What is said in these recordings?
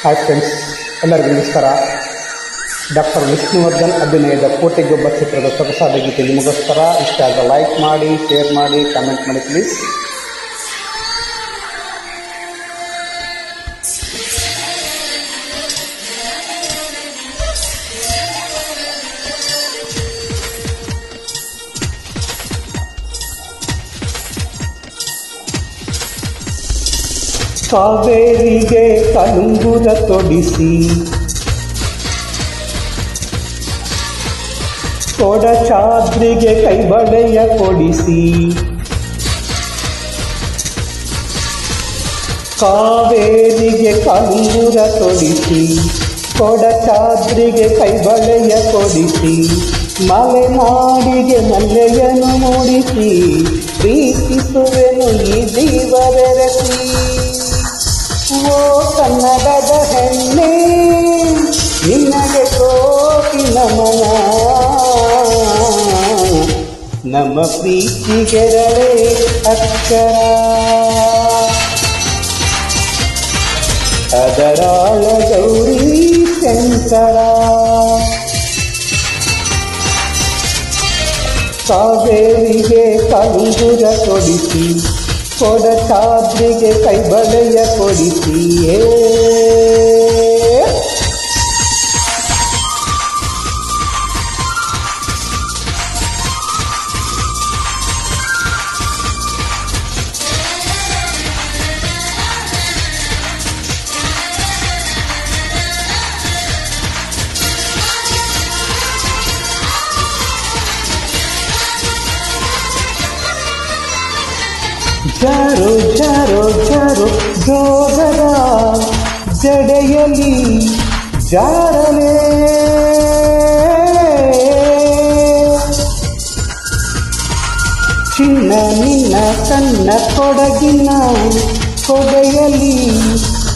Hi friends, ಎಲ್ಲರಿಗೂ ನಮಸ್ಕಾರ. Doctor Vishnuvardhan ಅಭಿನಯದ ಕೋಟೆಗೊಬ್ಬ ಚಿತ್ರದ ಸೊಗಸಾದ ಗೀತೆ ನಿಮಗೋಸ್ಕರ. ಇಷ್ಟ ಆಗ ಲೈಕ್ ಮಾಡಿ, ಶೇರ್ ಮಾಡಿ, ಕಾಮೆಂಟ್ ಮಾಡಿ ಪ್ಲೀಸ್. ಕಾವೇರಿಗೆ ಕಲುಂಗುರ ತೊಡಿಸಿ, ಕೊಡಚಾದ್ರಿಗೆ ಕೈಬಳೆಯ ಕೊಡಿಸಿ, ಕಾವೇರಿಗೆ ಕಲುಂಗುರ ತೊಡಿಸಿ, ಕೊಡಚಾದ್ರಿಗೆ ಕೈಬಳೆಯ ಕೊಡಿಸಿ, ಮಲೆನಾಡಿಗೆ ಮಲ್ಲೆಯನ್ನು ಮೂಡಿಸಿ, ಪ್ರೀತಿಸುವೆನು ಈ ಜೀವವೆರಸಿ. ಓ ಕನ್ನಡದ ಹೆಣ್ಣೆ, ನಿನ್ನಗೆ ಕೋಟಿ ನಮನ. ನಮ್ಮ ಪ್ರೀತಿಗೆರಳೆ ಅಕ್ಷರ, ಅದರಾಳ ಗೌರಿ ಶಂಕರ. ಕಾವೇರಿಗೆ ಕಲುಂಗುರ ತೊಡಿಸಿ, ಕೊಡಚಾದ್ರಿಗೆ ಕೈಬಳೆಯ ಕೊಡಿಸಿ. ಜಾರೋ ಜಾರೋ ಜಾರೋ ಜೋಗದ ಜಡೆಯಲ್ಲಿ ಜಾರಲೇ, ಚಿನ್ನ ನಿನ್ನ ಕಣ್ಣ ಕೊಡಗಿನ ಕೊಡೆಯಲ್ಲಿ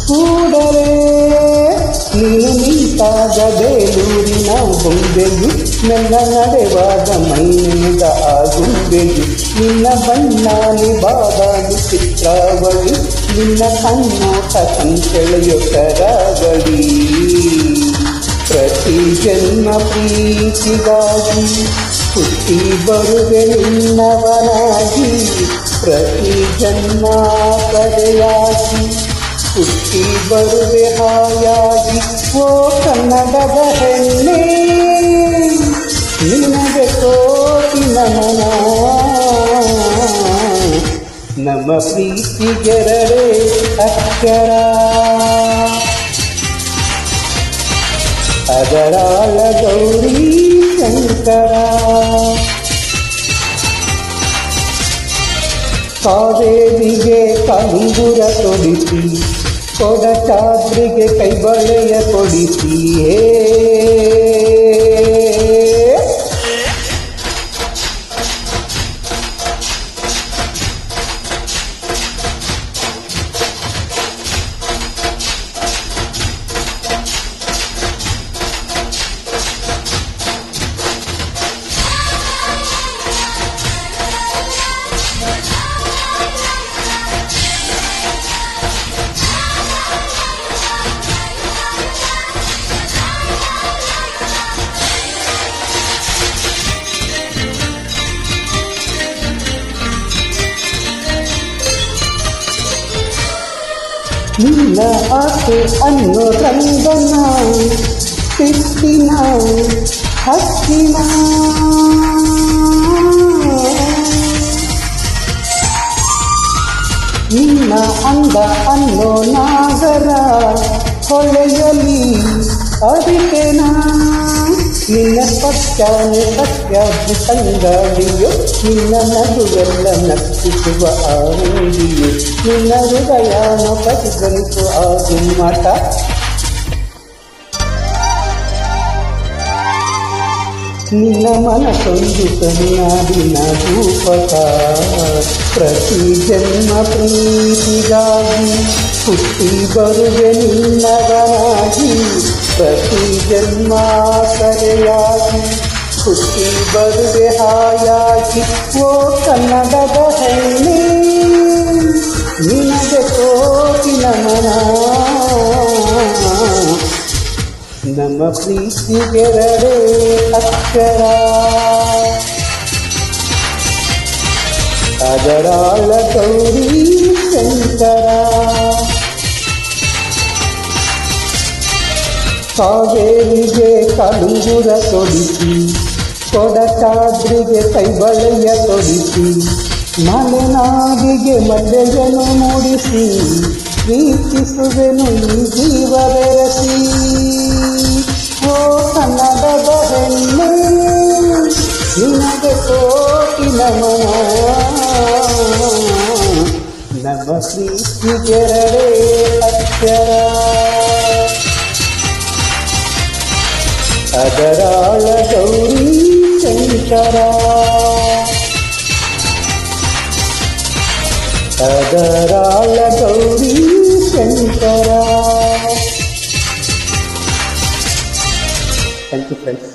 ಕೂಡಲೇ. ನೀನು ನಿಂತಾಗ ಬೇಲೂರಿನ ಗೊಂಬೆಯು, ಮೆಲ್ಲ ನಡೆವಾಗ ಮೈನೇದ ಆ ಗೊಂಬೆಯು, ನಿನ್ನ ಬಣ್ಣಾಲಿ ಬಾದಾಮಿ ಚಿತ್ರಾವಳಿ, ನಿನ್ನ ಕಣ್ಣೋಟ ಸಂಚಳೆಯೋ ಕರಾವಳಿ. ಪ್ರತಿ ಜನ್ಮ ಪ್ರೀತಿಗಾಗಿ ಹುಟ್ಟಿ ಬರುವೆ ನಿನ್ನವನಾಗಿ, ಪ್ರತಿ ಜನ್ಮ ಕರೆಯಾಗಿ ಹುಟ್ಟಿ ಬರುವೆ ಹಾಯಾಗಿ. ಓ ಕನ್ನಡದ ಹೆಣ್ಣೆ, ನಿನಗೆ ಕೋಟಿ ನಮನ. ನಮ್ಮ ಪ್ರೀತಿಗೆರಡೆ ಅಕ್ಷರ, ಅದರಾಳ ಗೌರಿ ಶಂಕರ. ಕಾವೇರಿಗೆ ಕಲುಂಗುರ ತೊಡಿಸಿ, ಕೊಡಚಾದ್ರಿಗೆ ಕೈಬಳೆಯ ಕೊಡಿಸಿ. ನಿನ್ನ ಆಸೆ ಅನ್ನೋ ರಂಗನ ಸಿಟ್ಟಿನ ಹಕ್ಕಿನ, ನಿನ್ನ ಅಂದ ಅನ್ನೋ ನಾಗರ ಹೊಳೆಯಲಿ ಅರಿಕೆನ. ನಿನ್ನ ಪಕ್ಷಾನೆ ಸತ್ಯಾಗಿ ತಂಗಾಳಿಯು, ನಿನ್ನ ನಗುವೆಲ್ಲ ನರ್ತಿಸುವ ಆನಂದಿಯು, ನಿನ್ನ ಹೃದಯನ ಪರಿಗಣಿಸು ಆ ಗುಮ್ಮಟ. ನಿನ್ನ ಮನಸೊಂದು ಕಣ್ಣಾಡಿನ ರೂಪಕ, ಪ್ರತಿ ಜನ್ಮ ಪ್ರೀತಿಗಾಗಿ ಹುಟ್ಟಿ ಬರುವೆ ನಿನ್ನವನಾಗಿ, ಪ್ರತಿ ಜನ್ಮ ಕರೆಯಾಗಿ ಹುಟ್ಟಿ ಬರುವೆ ಹಾಯಾಗಿ. ಓ ಕನ್ನಡದ ಹೆಣ್ಣೆ, ನಿನಗೆ ಕೋಟಿ ನಮನ. ನಮ್ಮ ಪ್ರೀತಿಗೆರಡೇ ಅಕ್ಷರ, ಅದರಾಳ ಗೌರಿ ಶಂಕರ. ಕಾವೇರಿಗೆ ಕಲುಂಗುರ ತೊಡಿಸಿ, ಕೊಡಚಾದ್ರಿಗೆ ಕೈಬಳೆಯ ತೊಡಿಸಿ, ಮಲೆನಾಡಿಗೆ ಮಲ್ಲೆಯನ್ನು ಮೂಡಿಸಿ, ಪ್ರೀತಿಸುವೆನು ಈ ಜೀವ ಬೆರೆಸಿ. ಓ ಕನ್ನಡದ ಹೆಣ್ಣೆ, ನಿನಗೆ ಕೋಟಿ ನಮನ. ನಮ್ಮ ಪ್ರೀತಿಗೆರಡೇ ಅಕ್ಷರ, ಅದರಾಳ ಗೌರಿ ಶಂಕರ, ಅದರಾಳ Gauri Shankar. Thank you friends.